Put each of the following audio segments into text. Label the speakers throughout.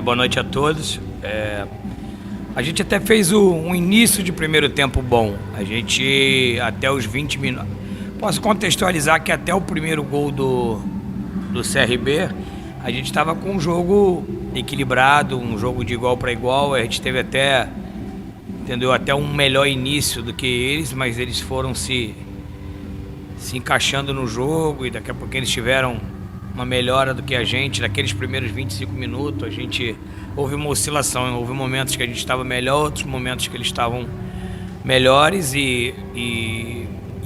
Speaker 1: Boa noite a todos. A gente até fez um início de primeiro tempo bom. A gente, até os 20 minutos... Posso contextualizar que até o primeiro gol do CRB, a gente estava com um jogo equilibrado, um jogo de igual para igual. A gente teve até, entendeu, até um melhor início do que eles, mas eles foram se encaixando no jogo e daqui a pouco eles tiveram uma melhora do que a gente. Naqueles primeiros 25 minutos houve uma oscilação, houve momentos que a gente estava melhor, outros momentos que eles estavam melhores e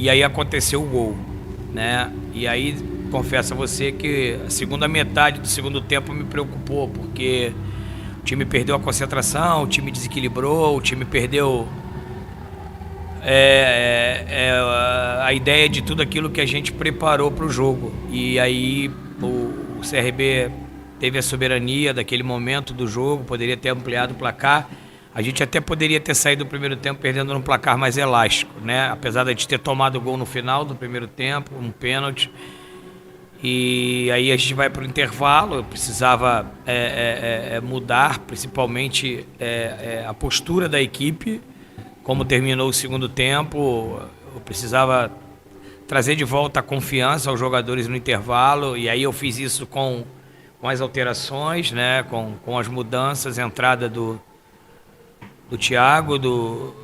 Speaker 1: aí aconteceu o gol, né? E aí confesso a você que a segunda metade do segundo tempo me preocupou, porque o time perdeu a concentração, o time desequilibrou, o time perdeu a ideia de tudo aquilo que a gente preparou para o jogo. E aí o CRB teve a soberania daquele momento do jogo, poderia ter ampliado o placar. A gente até poderia ter saído do primeiro tempo perdendo num placar mais elástico, né? Apesar de a gente ter tomado o gol no final do primeiro tempo, um pênalti. E aí a gente vai para o intervalo. Eu precisava mudar principalmente a postura da equipe. Como terminou o segundo tempo, eu precisava trazer de volta a confiança aos jogadores no intervalo. E aí eu fiz isso com as alterações, né? Com as mudanças, a entrada do Thiago, do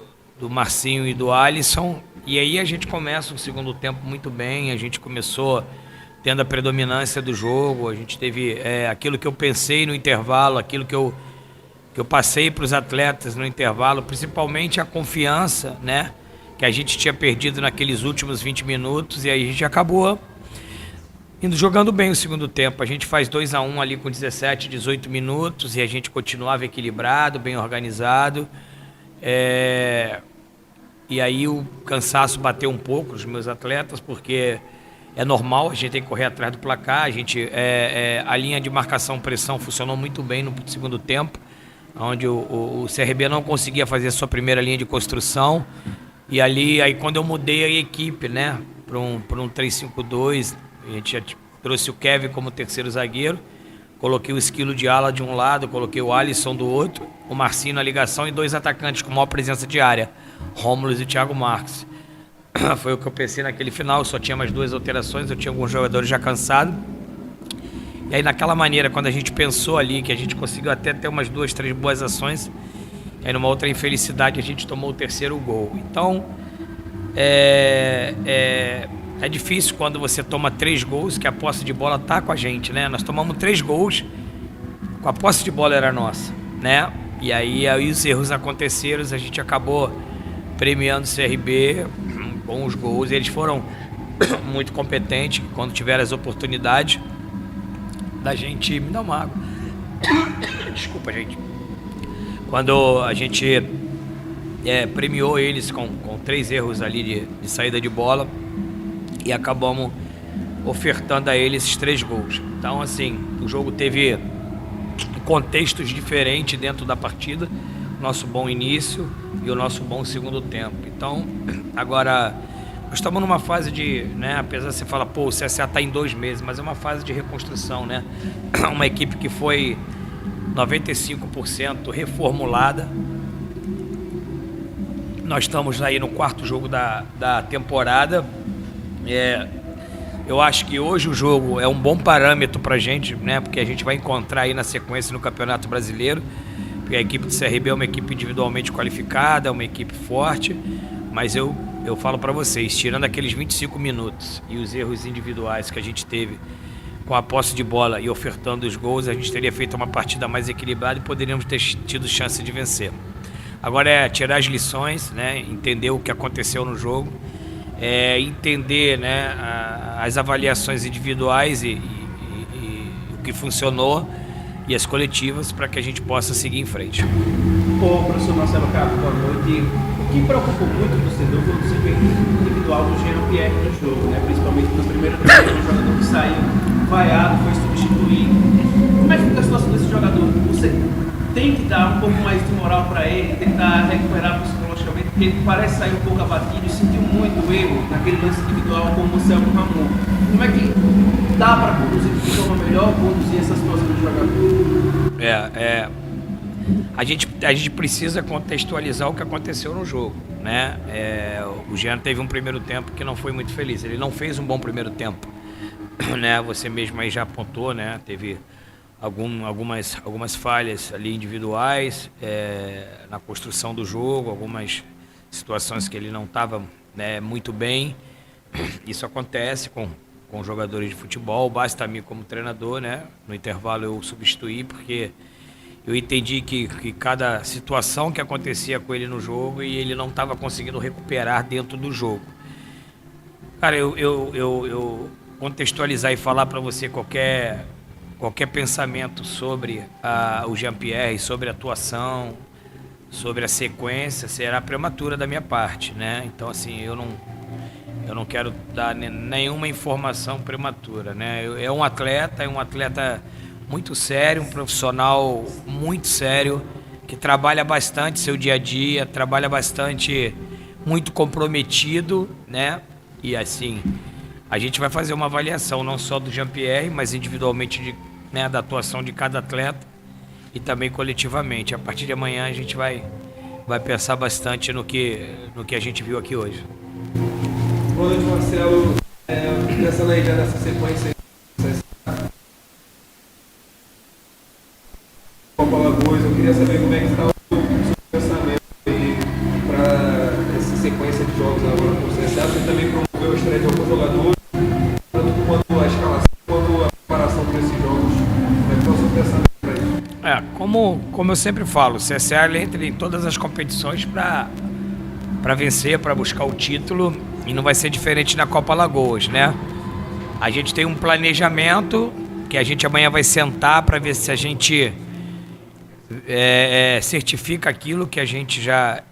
Speaker 1: Marcinho e do Alisson. E aí a gente começa o segundo tempo muito bem. A gente começou tendo a predominância do jogo. A gente teve aquilo que eu pensei no intervalo, aquilo que eu passei para os atletas no intervalo, principalmente a confiança, né, que a gente tinha perdido naqueles últimos 20 minutos. E aí a gente acabou jogando bem o segundo tempo. A gente faz 2-1 ali com 17, 18 minutos e a gente continuava equilibrado, bem organizado. E aí o cansaço bateu um pouco nos meus atletas, porque é normal, a gente tem que correr atrás do placar. A linha de marcação-pressão funcionou muito bem no segundo tempo, onde o CRB não conseguia fazer a sua primeira linha de construção. E aí quando eu mudei a equipe, né, para um 3-5-2, a gente já trouxe o Kevin como terceiro zagueiro, coloquei o Esquilo de ala de um lado, coloquei o Alisson do outro, o Marcinho na ligação e dois atacantes com maior presença de área, Rômulo e Thiago Marques. Foi o que eu pensei naquele final. Só tinha mais duas alterações, eu tinha alguns jogadores já cansados. E aí naquela maneira, quando a gente pensou ali, que a gente conseguiu até ter umas 2, 3 boas ações, aí numa outra infelicidade a gente tomou o terceiro gol. Então, é difícil quando você toma 3 gols, que a posse de bola tá com a gente, né? Nós tomamos 3 gols, com a posse de bola era nossa, né? E aí os erros aconteceram, a gente acabou premiando o CRB com os gols. Eles foram muito competentes quando tiveram as oportunidades da gente... Me dá uma água. Desculpa, gente. Quando a gente premiou eles com 3 erros ali de saída de bola, e acabamos ofertando a eles esses 3 gols. Então, assim, o jogo teve contextos diferentes dentro da partida, nosso bom início e o nosso bom segundo tempo. Então, agora, nós estamos numa fase de, né, apesar de você falar, o CSA está em 2 meses, mas é uma fase de reconstrução, né? Uma equipe que foi 95% reformulada. Nós estamos aí no 4º jogo da temporada. Eu acho que hoje o jogo é um bom parâmetro pra gente, né? Porque a gente vai encontrar aí na sequência no Campeonato Brasileiro, porque a equipe do CRB é uma equipe individualmente qualificada, é uma equipe forte, mas eu falo pra vocês, tirando aqueles 25 minutos e os erros individuais que a gente teve com a posse de bola e ofertando os gols, a gente teria feito uma partida mais equilibrada e poderíamos ter tido chance de vencer. Agora é tirar as lições, né? Entender o que aconteceu no jogo, entender, né, as avaliações individuais e o que funcionou e as coletivas, para que a gente possa seguir em frente.
Speaker 2: Professor Marcelo Cabo, boa noite. O que preocupou muito o torcedor foi o desempenho individual do Jean-Pierre no jogo, né? Principalmente no primeiro tempo, o jogador que saiu vaiado, foi substituído. Como é que fica a situação desse jogador? Você tem que dar um pouco mais de moral para ele, tentar recuperar psicologicamente, porque ele parece sair um pouco abatido e sentiu muito erro naquele lance individual com o Marcelo Ramon. Como é que dá para conduzir de forma melhor, conduzir essa situação do jogador?
Speaker 1: A gente precisa contextualizar o que aconteceu no jogo, né? O Jean teve um primeiro tempo que não foi muito feliz. Ele não fez um bom primeiro tempo, né? Você mesmo aí já apontou, né? Teve algumas falhas ali individuais na construção do jogo, algumas situações que ele não estava, né, muito bem. Isso acontece com jogadores de futebol. Basta a mim como treinador, né? No intervalo eu substituí porque eu entendi que cada situação que acontecia com ele no jogo e ele não estava conseguindo recuperar dentro do jogo. Cara, eu contextualizar e falar para você qualquer pensamento sobre o Jean-Pierre, sobre a atuação, sobre a sequência, será prematura da minha parte, né? Então, assim, eu não quero dar nenhuma informação prematura, né? É um atleta muito sério, um profissional muito sério, que trabalha bastante seu dia a dia, trabalha bastante, muito comprometido, né? E assim, a gente vai fazer uma avaliação não só do Jean-Pierre, mas individualmente da atuação de cada atleta e também coletivamente. A partir de amanhã a gente vai pensar bastante no que a gente viu aqui hoje.
Speaker 2: Boa noite, Marcelo. Pensando aí já nessa sequência Copa Alagoas, eu queria saber como é que está o seu pensamento aí para essa sequência de jogos agora com o CSA. Você também promoveu a estreia de alguns jogadores, tanto quanto a escalação, quanto a preparação para esses jogos. Como é que está o seu pensamento para isso?
Speaker 1: Como eu sempre falo, o CSA entra em todas as competições para vencer, para buscar o título, e não vai ser diferente na Copa Alagoas, né? A gente tem um planejamento que a gente amanhã vai sentar para ver se a gente certifica aquilo que a gente já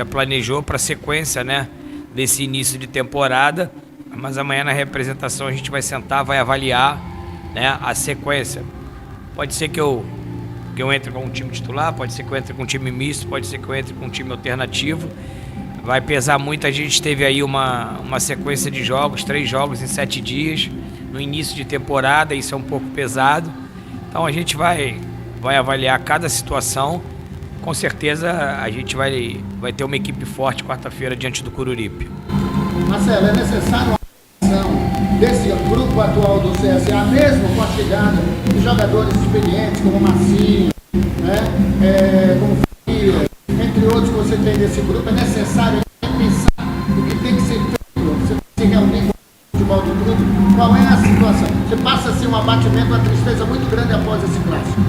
Speaker 1: planejou para a sequência, né, desse início de temporada. Mas amanhã na representação a gente vai sentar, vai avaliar, né, a sequência. Pode ser que eu entre com um time titular, pode ser que eu entre com um time misto, pode ser que eu entre com um time alternativo. Vai pesar muito. A gente teve aí uma sequência de jogos, 3 jogos em 7 dias, no início de temporada. Isso é um pouco pesado. Então a gente vai avaliar cada situação. Com certeza a gente vai ter uma equipe forte quarta-feira diante do Coruripe.
Speaker 3: Marcelo, é necessário uma ação desse grupo atual do CSA, mesmo com a chegada de jogadores experientes como Marcinho, né? Como Família, entre outros que você tem desse grupo. É necessário pensar o que tem que ser feito. Você se reunir com o futebol do grupo. Qual é a situação? Você passa assim um abatimento, uma tristeza muito grande após esse clássico.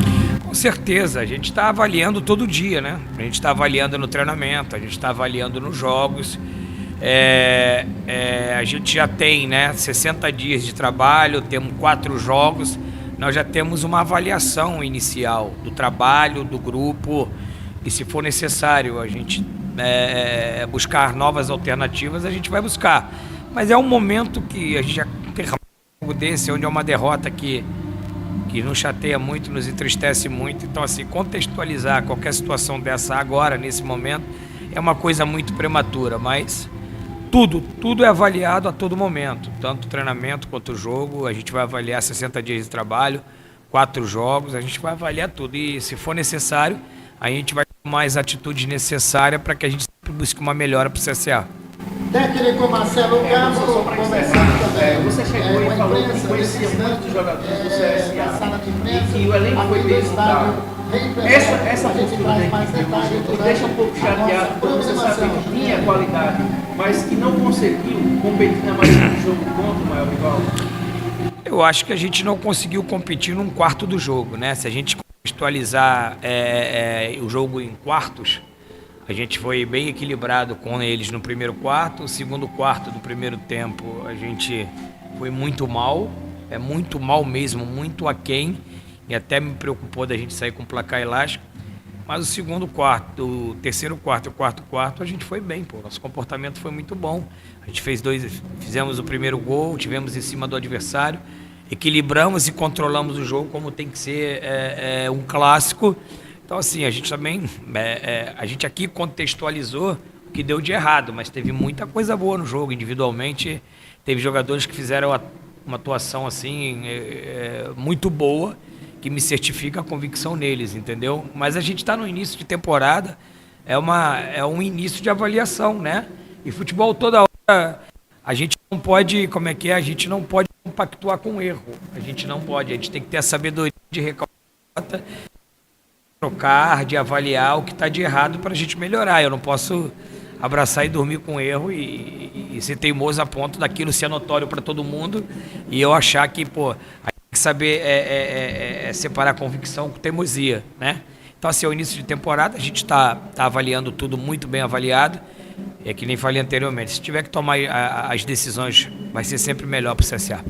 Speaker 1: Com certeza, a gente está avaliando todo dia, né? A gente está avaliando no treinamento, a gente está avaliando nos jogos. A gente já tem, né, 60 dias de trabalho, temos 4 jogos, nós já temos uma avaliação inicial do trabalho, do grupo, e se for necessário a gente buscar novas alternativas, a gente vai buscar. Mas é um momento que a gente já tem um jogo desse, onde é uma derrota que nos chateia muito, nos entristece muito. Então, assim, contextualizar qualquer situação dessa agora, nesse momento, é uma coisa muito prematura, mas tudo é avaliado a todo momento, tanto o treinamento quanto o jogo. A gente vai avaliar 60 dias de trabalho, 4 jogos, a gente vai avaliar tudo, e se for necessário, a gente vai tomar as atitudes necessárias para que a gente busque uma melhora para o CSA.
Speaker 3: Técnico Marcelo Cabo,
Speaker 2: você chegou e falou que conhecia muitos jogadores do CSA e que o elenco foi bem estudado. Essa postura da equipe deixa um pouco chateado, porque você sabe que tinha qualidade, mas que não conseguiu competir na maioria do jogo contra o maior rival.
Speaker 1: Eu acho que a gente não conseguiu competir num quarto do jogo, né? Se a gente contextualizar o jogo em quartos, a gente foi bem equilibrado com eles no primeiro quarto. O segundo quarto do primeiro tempo a gente foi muito mal, muito mal mesmo, muito aquém, e até me preocupou da gente sair com placar elástico. Mas o segundo quarto, o terceiro quarto e o quarto quarto, a gente foi bem, pô. Nosso comportamento foi muito bom. A gente fizemos o primeiro gol, tivemos em cima do adversário, equilibramos e controlamos o jogo como tem que ser um clássico. Então, assim, a gente também, a gente aqui contextualizou o que deu de errado, mas teve muita coisa boa no jogo. Individualmente, teve jogadores que fizeram uma atuação, assim, muito boa, que me certifica a convicção neles, entendeu? Mas a gente está no início de temporada, é um início de avaliação, né? E futebol toda hora, a gente não pode, como é que é? A gente não pode compactuar com o erro. A gente não pode, a gente tem que ter a sabedoria de recalcar, trocar, de avaliar o que está de errado para a gente melhorar. Eu não posso abraçar e dormir com erro e ser teimoso a ponto daquilo ser notório para todo mundo e eu achar que, pô, a gente tem que saber separar convicção com teimosia, né? Então, assim, é o início de temporada, a gente está avaliando tudo muito bem avaliado, é que nem falei anteriormente, se tiver que tomar as decisões, vai ser sempre melhor para o CSA.